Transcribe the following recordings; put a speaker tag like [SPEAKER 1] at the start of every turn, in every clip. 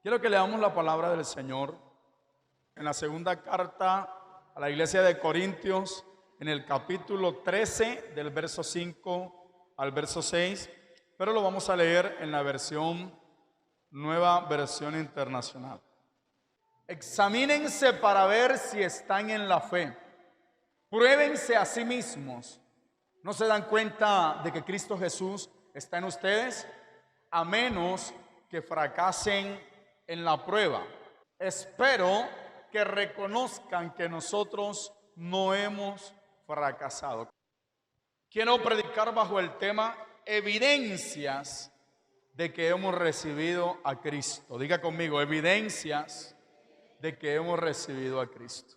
[SPEAKER 1] Quiero que leamos la palabra del Señor en la segunda carta a la iglesia de Corintios, en el capítulo 13, del verso 5 al verso 6, pero lo vamos a leer en la nueva versión internacional. Examínense para ver si están en la fe. Pruébense a sí mismos. ¿No se dan cuenta de que Cristo Jesús está en ustedes? A menos que fracasen en la prueba. Espero que reconozcan que nosotros no hemos fracasado. Quiero predicar bajo el tema evidencias de que hemos recibido a Cristo. Diga conmigo, evidencias de que hemos recibido a Cristo.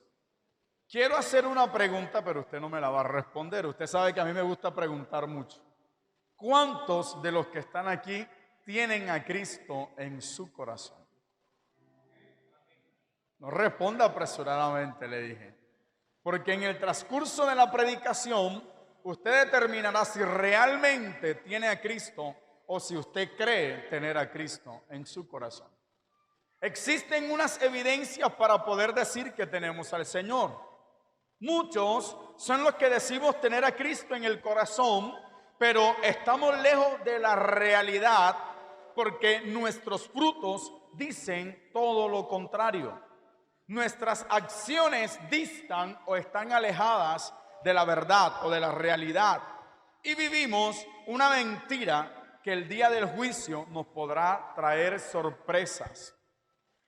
[SPEAKER 1] Quiero hacer una pregunta, pero usted no me la va a responder. Usted sabe que a mí me gusta preguntar mucho. ¿Cuántos de los que están aquí tienen a Cristo en su corazón? No responda apresuradamente, le dije. Porque en el transcurso de la predicación, usted determinará si realmente tiene a Cristo o si usted cree tener a Cristo en su corazón. Existen unas evidencias para poder decir que tenemos al Señor. Muchos son los que decimos tener a Cristo en el corazón, pero estamos lejos de la realidad porque nuestros frutos dicen todo lo contrario. Nuestras acciones distan o están alejadas de la verdad o de la realidad. Y vivimos una mentira que el día del juicio nos podrá traer sorpresas.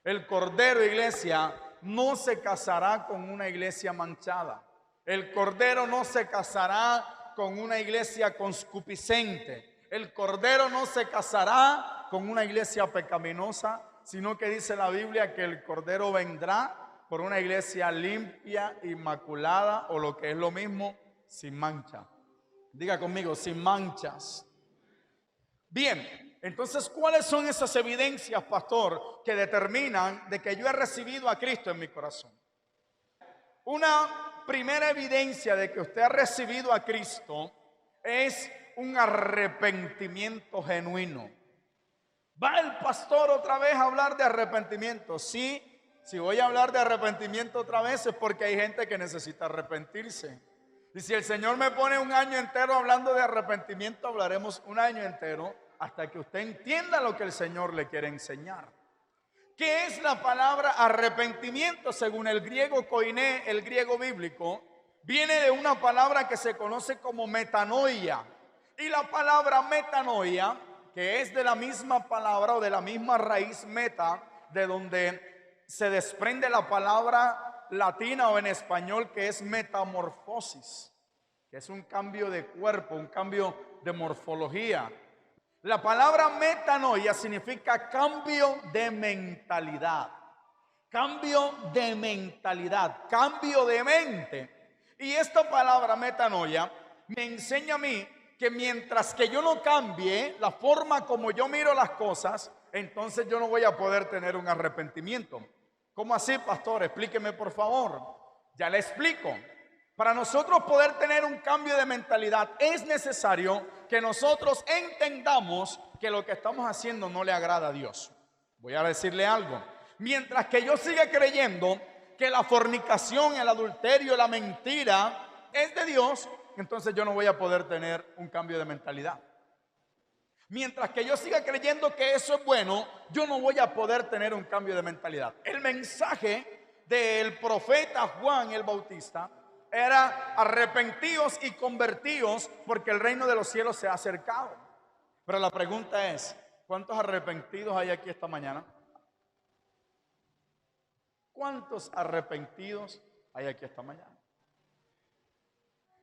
[SPEAKER 1] El Cordero, iglesia, no se casará con una iglesia manchada. El Cordero no se casará con una iglesia concupiscente. El Cordero no se casará con una iglesia pecaminosa, sino que dice la Biblia que el Cordero vendrá por una iglesia limpia, inmaculada, o lo que es lo mismo, sin mancha. Diga conmigo, sin manchas. Bien, entonces, ¿cuáles son esas evidencias, pastor, que determinan de que yo he recibido a Cristo en mi corazón? Una primera evidencia de que usted ha recibido a Cristo es un arrepentimiento genuino. ¿Va el pastor otra vez a hablar de arrepentimiento? Sí, si voy a hablar de arrepentimiento otra vez es porque hay gente que necesita arrepentirse. Y si el Señor me pone un año entero hablando de arrepentimiento, hablaremos un año entero hasta que usted entienda lo que el Señor le quiere enseñar. ¿Qué es la palabra arrepentimiento? Según el griego koiné, el griego bíblico, viene de una palabra que se conoce como metanoia. Y la palabra metanoia, que es de la misma palabra o de la misma raíz meta, de donde se desprende la palabra latina o en español que es metamorfosis, que es un cambio de cuerpo, un cambio de morfología. La palabra metanoia significa cambio de mentalidad, cambio de mentalidad, cambio de mente. Y esta palabra metanoia me enseña a mí que mientras que yo no cambie la forma como yo miro las cosas, entonces yo no voy a poder tener un arrepentimiento. ¿Cómo así, pastor? Explíqueme, por favor. Ya le explico. Para nosotros poder tener un cambio de mentalidad es necesario que nosotros entendamos que lo que estamos haciendo no le agrada a Dios. Voy a decirle algo. Mientras que yo siga creyendo que la fornicación, el adulterio, la mentira es de Dios, entonces yo no voy a poder tener un cambio de mentalidad. Mientras que yo siga creyendo que eso es bueno, yo no voy a poder tener un cambio de mentalidad. El mensaje del profeta Juan el Bautista era arrepentidos y convertidos porque el reino de los cielos se ha acercado. Pero la pregunta es, ¿cuántos arrepentidos hay aquí esta mañana? ¿Cuántos arrepentidos hay aquí esta mañana?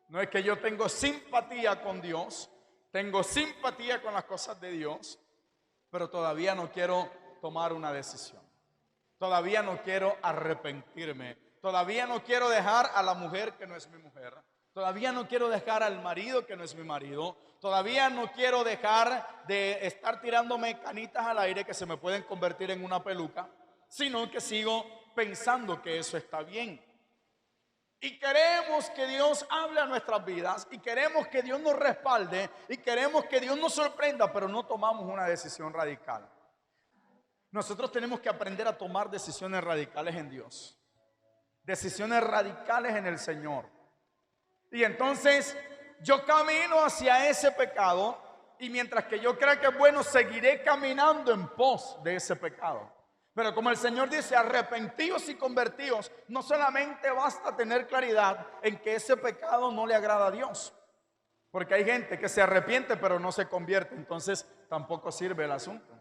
[SPEAKER 1] No es que yo tengo simpatía con Dios, tengo simpatía con las cosas de Dios, pero todavía no quiero tomar una decisión. Todavía no quiero arrepentirme. Todavía no quiero dejar a la mujer que no es mi mujer. Todavía no quiero dejar al marido que no es mi marido. Todavía no quiero dejar de estar tirándome canitas al aire que se me pueden convertir en una peluca, sino que sigo pensando que eso está bien. Y queremos que Dios hable a nuestras vidas y queremos que Dios nos respalde y queremos que Dios nos sorprenda, pero no tomamos una decisión radical. Nosotros tenemos que aprender a tomar decisiones radicales en Dios, decisiones radicales en el Señor. Y entonces yo camino hacia ese pecado, y mientras que yo crea que es bueno, seguiré caminando en pos de ese pecado. Pero como el Señor dice, arrepentíos y convertíos, no solamente basta tener claridad en que ese pecado no le agrada a Dios, porque hay gente que se arrepiente pero no se convierte, entonces tampoco sirve el asunto.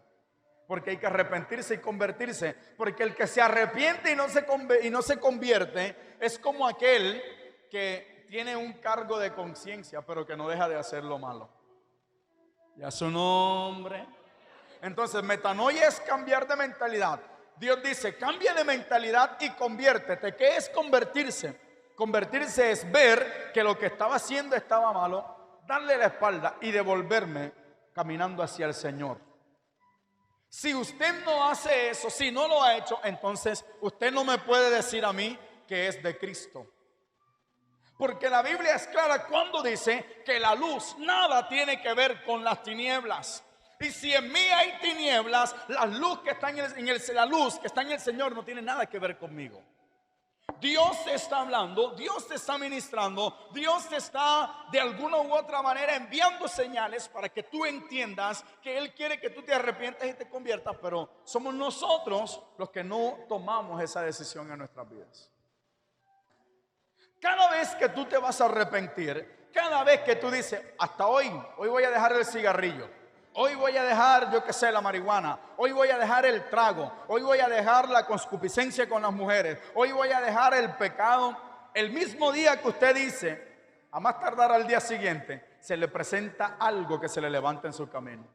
[SPEAKER 1] Porque hay que arrepentirse y convertirse, porque el que se arrepiente y no se convierte es como aquel que tiene un cargo de conciencia pero que no deja de hacer lo malo. Y a su nombre. Entonces, metanoia es cambiar de mentalidad. Dios dice, cambia de mentalidad y conviértete. ¿Qué es convertirse? Convertirse es ver que lo que estaba haciendo estaba malo, darle la espalda y devolverme caminando hacia el Señor. Si usted no hace eso, si no lo ha hecho, entonces usted no me puede decir a mí que es de Cristo. Porque la Biblia es clara cuando dice que la luz nada tiene que ver con las tinieblas. Y si en mí hay tinieblas, la luz que está en el Señor no tiene nada que ver conmigo. Dios te está hablando, Dios te está ministrando, Dios te está de alguna u otra manera enviando señales para que tú entiendas que Él quiere que tú te arrepientas y te conviertas, pero somos nosotros los que no tomamos esa decisión en nuestras vidas. Cada vez que tú te vas a arrepentir, cada vez que tú dices, hasta hoy voy a dejar el cigarrillo, hoy voy a dejar, yo qué sé, la marihuana, hoy voy a dejar el trago, hoy voy a dejar la concupiscencia con las mujeres, hoy voy a dejar el pecado, el mismo día que usted dice, a más tardar al día siguiente, se le presenta algo que se le levanta en su camino.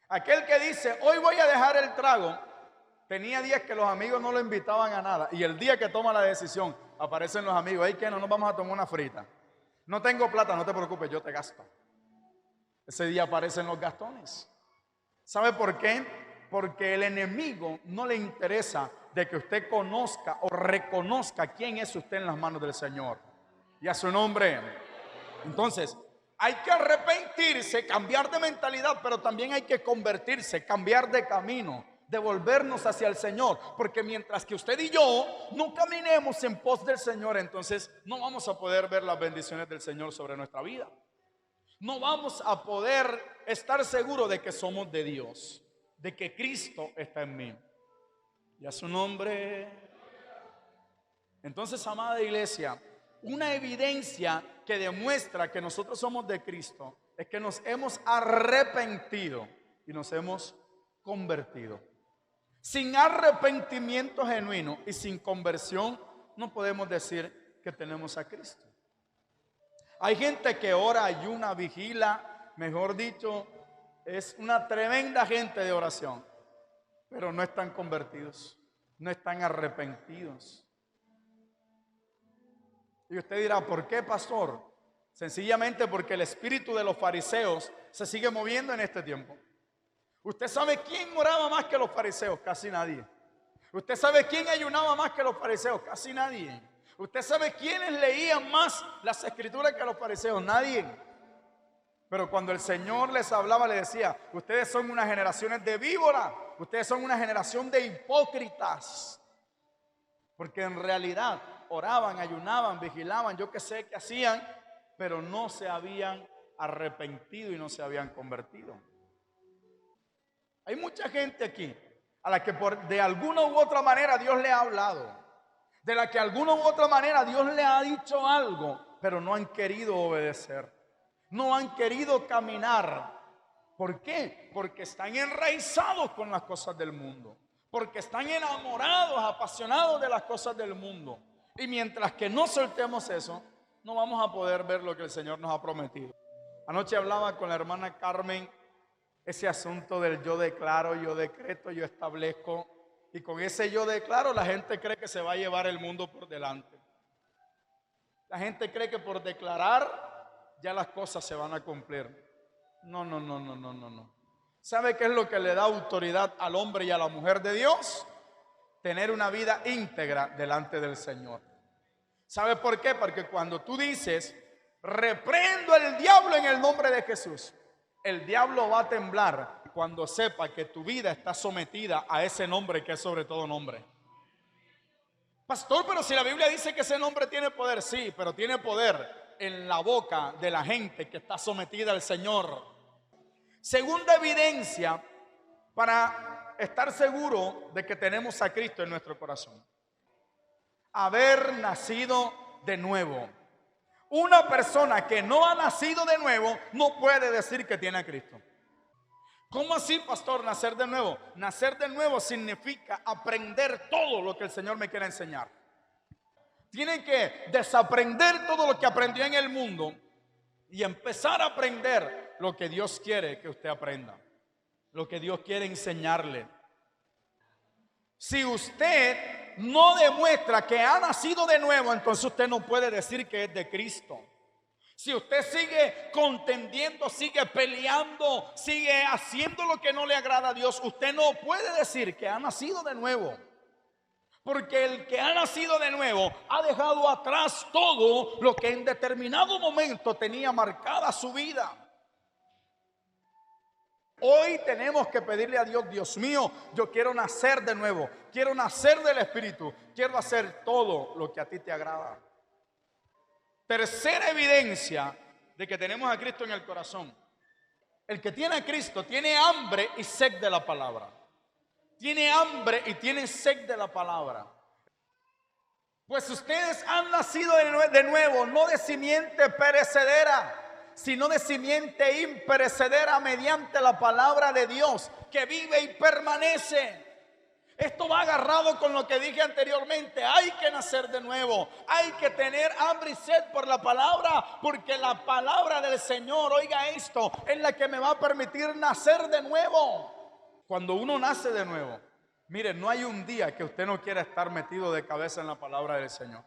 [SPEAKER 1] Aquel que dice, hoy voy a dejar el trago, tenía días que los amigos no lo invitaban a nada, y el día que toma la decisión, aparecen los amigos, ¿hay que no nos vamos a tomar una frita? No tengo plata, no te preocupes, yo te gasto. Ese día aparecen los gastones. ¿Sabe por qué? Porque el enemigo no le interesa de que usted conozca o reconozca quién es usted en las manos del Señor y a su nombre. Entonces, hay que arrepentirse, cambiar de mentalidad, pero también hay que convertirse, cambiar de camino, devolvernos hacia el Señor, porque mientras que usted y yo no caminemos en pos del Señor, entonces no vamos a poder ver las bendiciones del Señor sobre nuestra vida. No vamos a poder estar seguros de que somos de Dios, de que Cristo está en mí. Y a su nombre. Entonces, amada iglesia, una evidencia que demuestra que nosotros somos de Cristo es que nos hemos arrepentido y nos hemos convertido. Sin arrepentimiento genuino y sin conversión no podemos decir que tenemos a Cristo. Hay gente que ora, ayuna, vigila, mejor dicho, es una tremenda gente de oración, pero no están convertidos, no están arrepentidos. Y usted dirá, ¿por qué, pastor? Sencillamente porque el espíritu de los fariseos se sigue moviendo en este tiempo. ¿Usted sabe quién oraba más que los fariseos? Casi nadie. ¿Usted sabe quién ayunaba más que los fariseos? Casi nadie. ¿Usted sabe quiénes leían más las escrituras que los fariseos? Nadie. Pero cuando el Señor les hablaba, les decía, ustedes son unas generaciones de víboras, ustedes son una generación de hipócritas. Porque en realidad oraban, ayunaban, vigilaban, yo qué sé qué hacían, pero no se habían arrepentido y no se habían convertido. Hay mucha gente aquí a la que de alguna u otra manera Dios le ha hablado, de la que de alguna u otra manera Dios le ha dicho algo, pero no han querido obedecer, no han querido caminar. ¿Por qué? Porque están enraizados con las cosas del mundo, porque están enamorados, apasionados de las cosas del mundo. Y mientras que no soltemos eso, no vamos a poder ver lo que el Señor nos ha prometido. Anoche hablaba con la hermana Carmen ese asunto del yo declaro, yo decreto, yo establezco. Y con ese yo declaro, la gente cree que se va a llevar el mundo por delante. La gente cree que por declarar ya las cosas se van a cumplir. No. ¿Sabe qué es lo que le da autoridad al hombre y a la mujer de Dios? Tener una vida íntegra delante del Señor. ¿Sabe por qué? Porque cuando tú dices, reprendo al diablo en el nombre de Jesús, el diablo va a temblar cuando sepa que tu vida está sometida a ese nombre que es sobre todo nombre. Pastor, pero si la Biblia dice que ese nombre tiene poder, sí, pero tiene poder en la boca de la gente que está sometida al Señor. Segunda evidencia para estar seguro de que tenemos a Cristo en nuestro corazón: haber nacido de nuevo. Una persona que no ha nacido de nuevo no puede decir que tiene a Cristo. ¿Cómo así, pastor, nacer de nuevo? Nacer de nuevo significa aprender todo lo que el Señor me quiere enseñar. Tiene que desaprender todo lo que aprendió en el mundo y empezar a aprender lo que Dios quiere que usted aprenda, lo que Dios quiere enseñarle. Si usted no demuestra que ha nacido de nuevo, entonces usted no puede decir que es de Cristo. Si usted sigue contendiendo, sigue peleando, sigue haciendo lo que no le agrada a Dios, usted no puede decir que ha nacido de nuevo. Porque el que ha nacido de nuevo ha dejado atrás todo lo que en determinado momento tenía marcada su vida. Hoy tenemos que pedirle a Dios: Dios mío, yo quiero nacer de nuevo, quiero nacer del Espíritu, quiero hacer todo lo que a ti te agrada. Tercera evidencia de que tenemos a Cristo en el corazón: el que tiene a Cristo tiene hambre y sed de la palabra. Tiene hambre y tiene sed de la palabra. Pues ustedes han nacido de nuevo, no de simiente perecedera, sino de simiente imperecedera, mediante la palabra de Dios, que vive y permanece. Esto va agarrado con lo que dije anteriormente: hay que nacer de nuevo, hay que tener hambre y sed por la palabra, porque la palabra del Señor, oiga esto, es la que me va a permitir nacer de nuevo. Cuando uno nace de nuevo, mire, no hay un día que usted no quiera estar metido de cabeza en la palabra del Señor.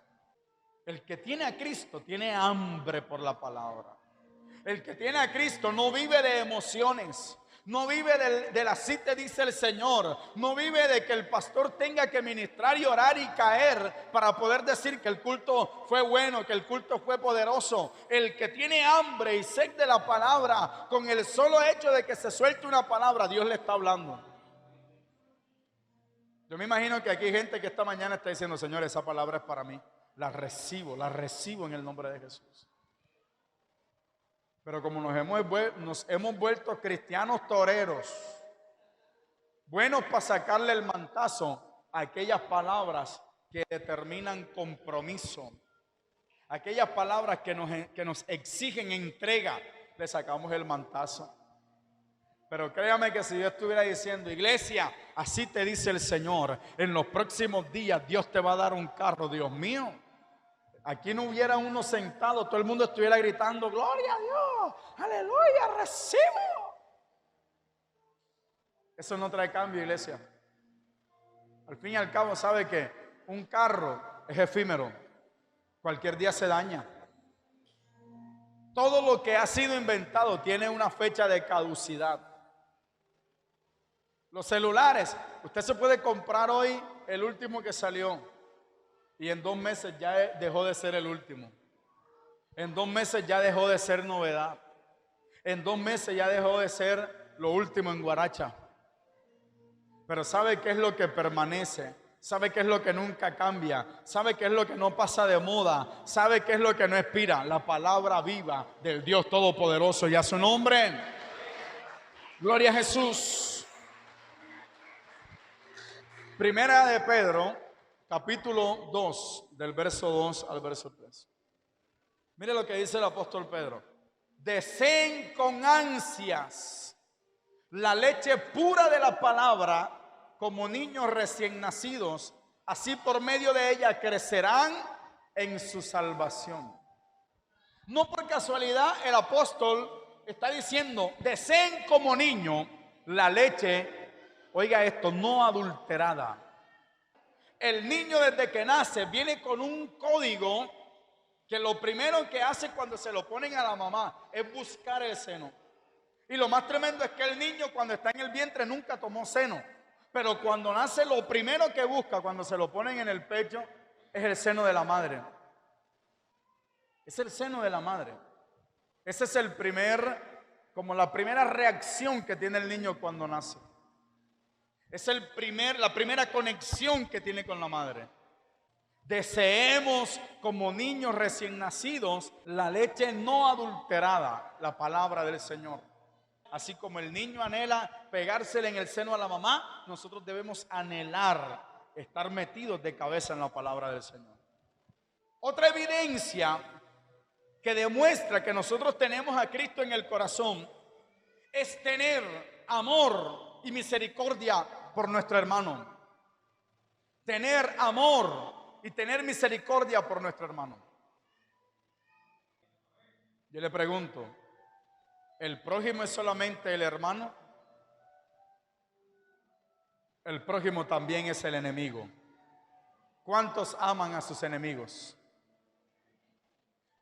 [SPEAKER 1] El que tiene a Cristo tiene hambre por la palabra. El que tiene a Cristo no vive de emociones, no vive de así te dice el Señor, no vive de que el pastor tenga que ministrar y orar y caer para poder decir que el culto fue bueno, que el culto fue poderoso. El que tiene hambre y sed de la palabra, con el solo hecho de que se suelte una palabra, Dios le está hablando. Yo me imagino que aquí hay gente que esta mañana está diciendo: Señor, esa palabra es para mí, la recibo en el nombre de Jesús. Pero como nos hemos vuelto cristianos toreros, buenos para sacarle el mantazo a aquellas palabras que determinan compromiso, aquellas palabras que nos exigen entrega, le sacamos el mantazo. Pero créame que si yo estuviera diciendo: iglesia, así te dice el Señor, en los próximos días Dios te va a dar un carro, Dios mío, aquí no hubiera uno sentado, todo el mundo estuviera gritando: gloria a Dios, aleluya, recibo. Eso no trae cambio, iglesia. Al fin y al cabo, sabe que un carro es efímero, cualquier día se daña. Todo lo que ha sido inventado tiene una fecha de caducidad. Los celulares, usted se puede comprar hoy el último que salió y en 2 meses ya dejó de ser el último. En 2 meses ya dejó de ser novedad. En 2 meses ya dejó de ser lo último en guaracha. Pero ¿sabe qué es lo que permanece? ¿Sabe qué es lo que nunca cambia? ¿Sabe qué es lo que no pasa de moda? ¿Sabe qué es lo que no expira? La palabra viva del Dios Todopoderoso y a su nombre. Gloria a Jesús. Primera de Pedro, capítulo 2, del verso 2 al verso 3. Mire lo que dice el apóstol Pedro: deseen con ansias la leche pura de la palabra, como niños recién nacidos, así por medio de ella crecerán en su salvación. No por casualidad el apóstol está diciendo: deseen como niño la leche, oiga esto, no adulterada. El niño desde que nace viene con un código que lo primero que hace cuando se lo ponen a la mamá es buscar el seno. Y lo más tremendo es que el niño, cuando está en el vientre, nunca tomó seno. Pero cuando nace, lo primero que busca cuando se lo ponen en el pecho es el seno de la madre. Es el seno de la madre. Ese es el primer como la primera reacción que tiene el niño cuando nace. Es la primera conexión que tiene con la madre. Deseemos como niños recién nacidos la leche no adulterada, la palabra del Señor. Así como el niño anhela pegársele en el seno a la mamá, nosotros debemos anhelar estar metidos de cabeza en la palabra del Señor. Otra evidencia que demuestra que nosotros tenemos a Cristo en el corazón es tener amor y misericordia por nuestro hermano. Tener amor y tener misericordia por nuestro hermano. Yo le pregunto, ¿el prójimo es solamente el hermano? El prójimo también es el enemigo. ¿Cuántos aman a sus enemigos?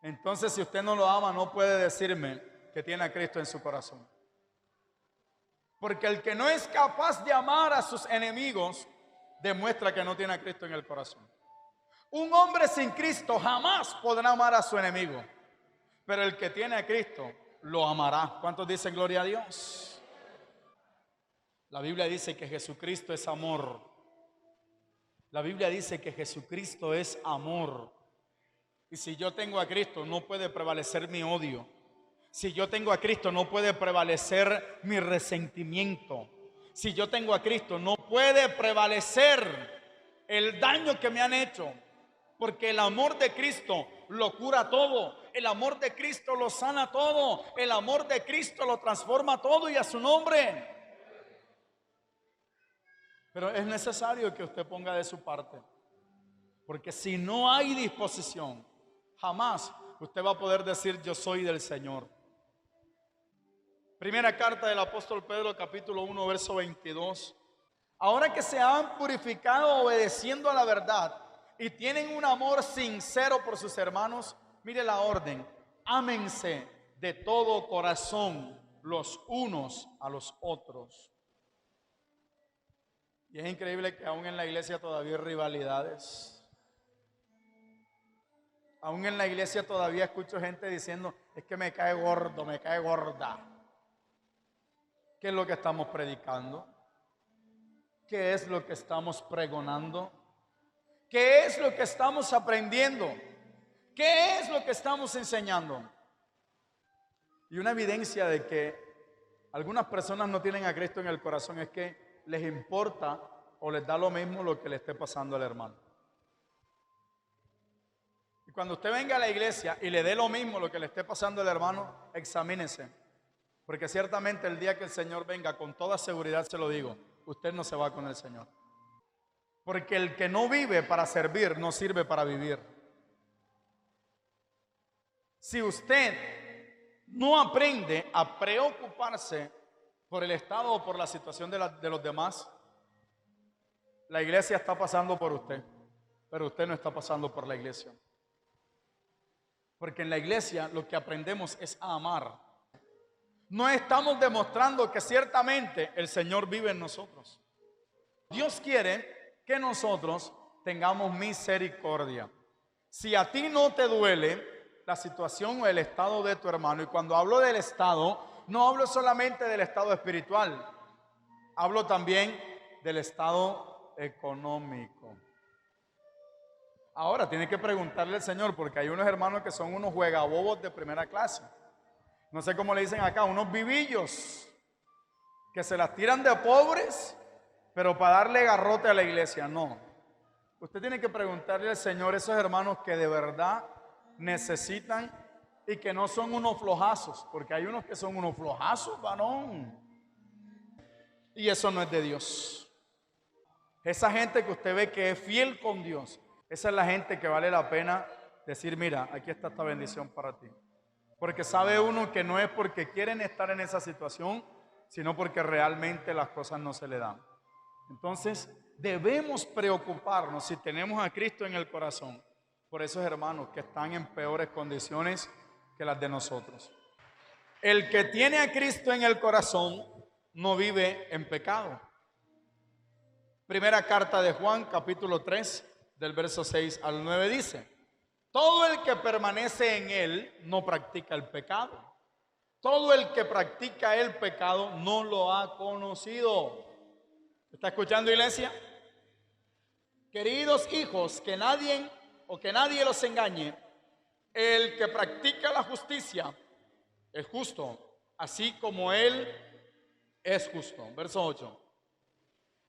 [SPEAKER 1] Entonces, si usted no lo ama, no puede decirme que tiene a Cristo en su corazón. Porque el que no es capaz de amar a sus enemigos, demuestra que no tiene a Cristo en el corazón. Un hombre sin Cristo jamás podrá amar a su enemigo. Pero el que tiene a Cristo, lo amará. ¿Cuántos dicen gloria a Dios? La Biblia dice que Jesucristo es amor. La Biblia dice que Jesucristo es amor. Y si yo tengo a Cristo, no puede prevalecer mi odio. Si yo tengo a Cristo, no puede prevalecer mi resentimiento. Si yo tengo a Cristo, no puede prevalecer el daño que me han hecho. Porque el amor de Cristo lo cura todo. El amor de Cristo lo sana todo. El amor de Cristo lo transforma todo y a su nombre. Pero es necesario que usted ponga de su parte. Porque si no hay disposición, jamás usted va a poder decir yo soy del Señor. Primera carta del apóstol Pedro, capítulo 1, verso 22. Ahora que se han purificado obedeciendo a la verdad y tienen un amor sincero por sus hermanos, mire la orden: ámense de todo corazón los unos a los otros. Y es increíble que aún en la iglesia todavía hay rivalidades. Aún en la iglesia todavía escucho gente diciendo: es que me cae gordo, me cae gorda. ¿Qué es lo que estamos predicando? ¿Qué es lo que estamos pregonando? ¿Qué es lo que estamos aprendiendo? ¿Qué es lo que estamos enseñando? Y una evidencia de que algunas personas no tienen a Cristo en el corazón es que les importa o les da lo mismo lo que le esté pasando al hermano. Y cuando usted venga a la iglesia y le dé lo mismo lo que le esté pasando al hermano, examínese. Porque ciertamente el día que el Señor venga, con toda seguridad se lo digo, usted no se va con el Señor. Porque el que no vive para servir, no sirve para vivir. Si usted no aprende a preocuparse por el estado o por la situación de los demás, la iglesia está pasando por usted, pero usted no está pasando por la iglesia. Porque en la iglesia lo que aprendemos es a amar. No estamos demostrando que ciertamente el Señor vive en nosotros. Dios quiere que nosotros tengamos misericordia. Si a ti no te duele la situación o el estado de tu hermano, y cuando hablo del estado, no hablo solamente del estado espiritual, hablo también del estado económico. Ahora tiene que preguntarle al Señor, porque hay unos hermanos que son unos juegabobos de primera clase. No sé cómo le dicen acá, unos vivillos que se las tiran de pobres, pero para darle garrote a la iglesia. No. Usted tiene que preguntarle al Señor esos hermanos que de verdad necesitan y que no son unos flojazos, porque hay unos que son unos flojazos, varón. Y eso no es de Dios. Esa gente que usted ve que es fiel con Dios, esa es la gente que vale la pena decir: mira, aquí está esta bendición para ti. Porque sabe uno que no es porque quieren estar en esa situación, sino porque realmente las cosas no se le dan. Entonces, debemos preocuparnos, si tenemos a Cristo en el corazón, por esos hermanos que están en peores condiciones que las de nosotros. El que tiene a Cristo en el corazón no vive en pecado. Primera carta de Juan, capítulo 3, del verso 6 al 9 dice: todo el que permanece en él no practica el pecado, Todo el que practica el pecado no lo ha conocido. ¿Está escuchando, iglesia? Queridos hijos, que nadie los engañe. El que practica la justicia es justo, así como Él es justo. Verso 8.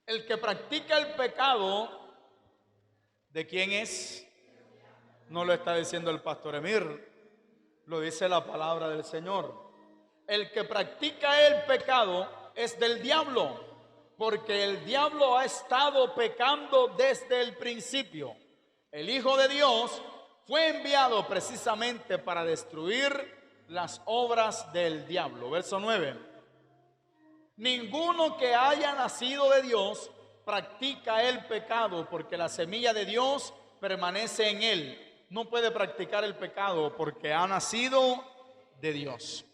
[SPEAKER 1] El que practica el pecado, ¿de quién es? No lo está diciendo el pastor Emir, lo dice la palabra del Señor. El que practica el pecado es del diablo, porque el diablo ha estado pecando desde el principio. El Hijo de Dios fue enviado precisamente para destruir las obras del diablo. Verso 9. Ninguno que haya nacido de Dios practica el pecado, porque la semilla de Dios permanece en él. No puede practicar el pecado porque ha nacido de Dios.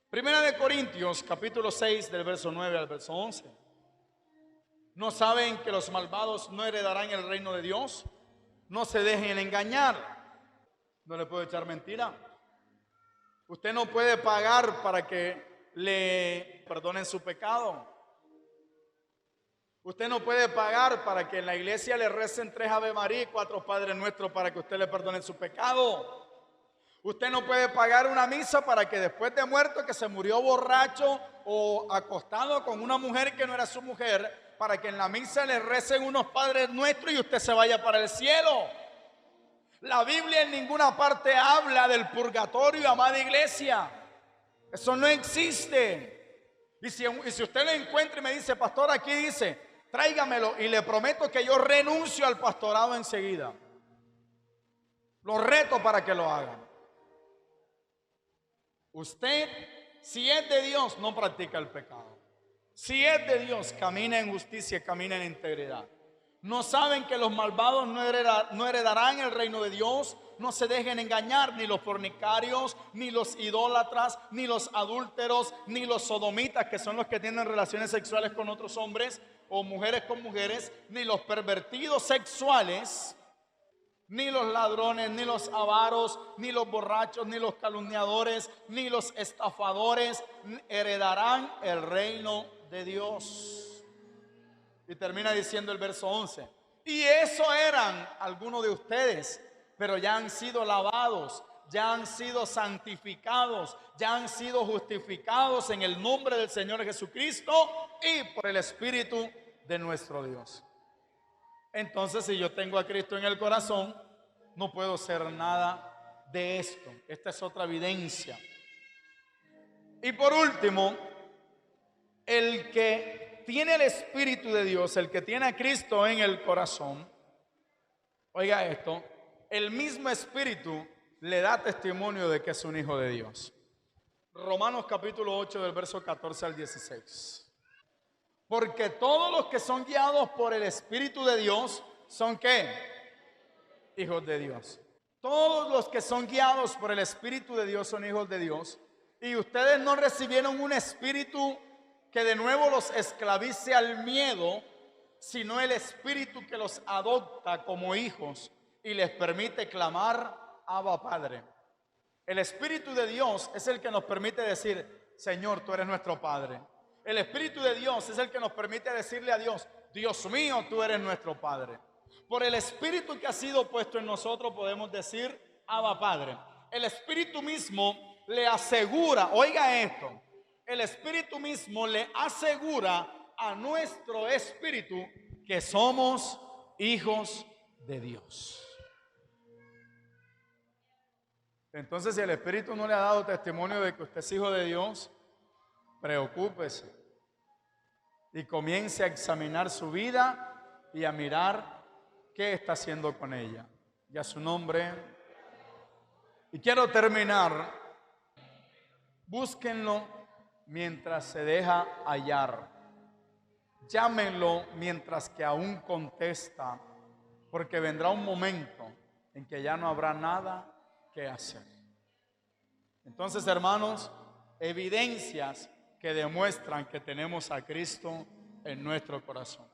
[SPEAKER 1] Primera de Corintios, capítulo 6, del verso 9 al verso 11. ¿No saben que los malvados no heredarán el reino de Dios? No se dejen engañar. No le puedo echar mentira. Usted no puede pagar para que le perdonen su pecado. Usted no puede pagar para que en la iglesia le recen 3 Ave María y 4 Padre Nuestro para que usted le perdone su pecado. Usted no puede pagar una misa para que después de muerto, que se murió borracho o acostado con una mujer que no era su mujer, para que en la misa le recen unos Padres Nuestros y usted se vaya para el cielo. La Biblia en ninguna parte habla del purgatorio, amada iglesia. Eso no existe. Y si usted lo encuentra y me dice, pastor, aquí dice, tráigamelo, y le prometo que yo renuncio al pastorado enseguida. Lo reto para que lo hagan. Usted, si es de Dios, no practica el pecado. Si es de Dios, camina en justicia, camina en integridad. ¿No saben que los malvados no heredarán el reino de Dios? No se dejen engañar, ni los fornicarios, ni los idólatras, ni los adúlteros, ni los sodomitas, que son los que tienen relaciones sexuales con otros hombres o mujeres con mujeres, ni los pervertidos sexuales, ni los ladrones, ni los avaros, ni los borrachos, ni los calumniadores, ni los estafadores heredarán el reino de Dios. Y termina diciendo el verso 11. Y eso eran algunos de ustedes, pero ya han sido lavados, ya han sido santificados, ya han sido justificados en el nombre del Señor Jesucristo y por el Espíritu de nuestro Dios. Entonces, si yo tengo a Cristo en el corazón, no puedo ser nada de esto. Esta es otra evidencia. Y por último, el que tiene el Espíritu de Dios, el que tiene a Cristo en el corazón, oiga esto, el mismo Espíritu le da testimonio de que es un hijo de Dios. Romanos capítulo 8 del verso 14 al 16. Porque todos los que son guiados por el Espíritu de Dios son ¿qué? Hijos de Dios. Todos los que son guiados por el Espíritu de Dios son hijos de Dios. Y ustedes no recibieron un espíritu que de nuevo los esclavice al miedo, sino el Espíritu que los adopta como hijos y les permite clamar Abba Padre. El Espíritu de Dios es el que nos permite decir, Señor, tú eres nuestro Padre. El Espíritu de Dios es el que nos permite decirle a Dios, Dios mío, tú eres nuestro Padre. Por el Espíritu que ha sido puesto en nosotros podemos decir Abba Padre. El Espíritu mismo le asegura, oiga esto, el Espíritu mismo le asegura a nuestro espíritu que somos hijos de Dios. Entonces, si el Espíritu no le ha dado testimonio de que usted es hijo de Dios, preocúpese y comience a examinar su vida y a mirar qué está haciendo con ella. Y a su nombre. Y quiero terminar. Búsquenlo mientras se deja hallar. Llámenlo mientras que aún contesta, porque vendrá un momento en que ya no habrá nada que hacer. Entonces, hermanos, evidencias que demuestran que tenemos a Cristo en nuestro corazón.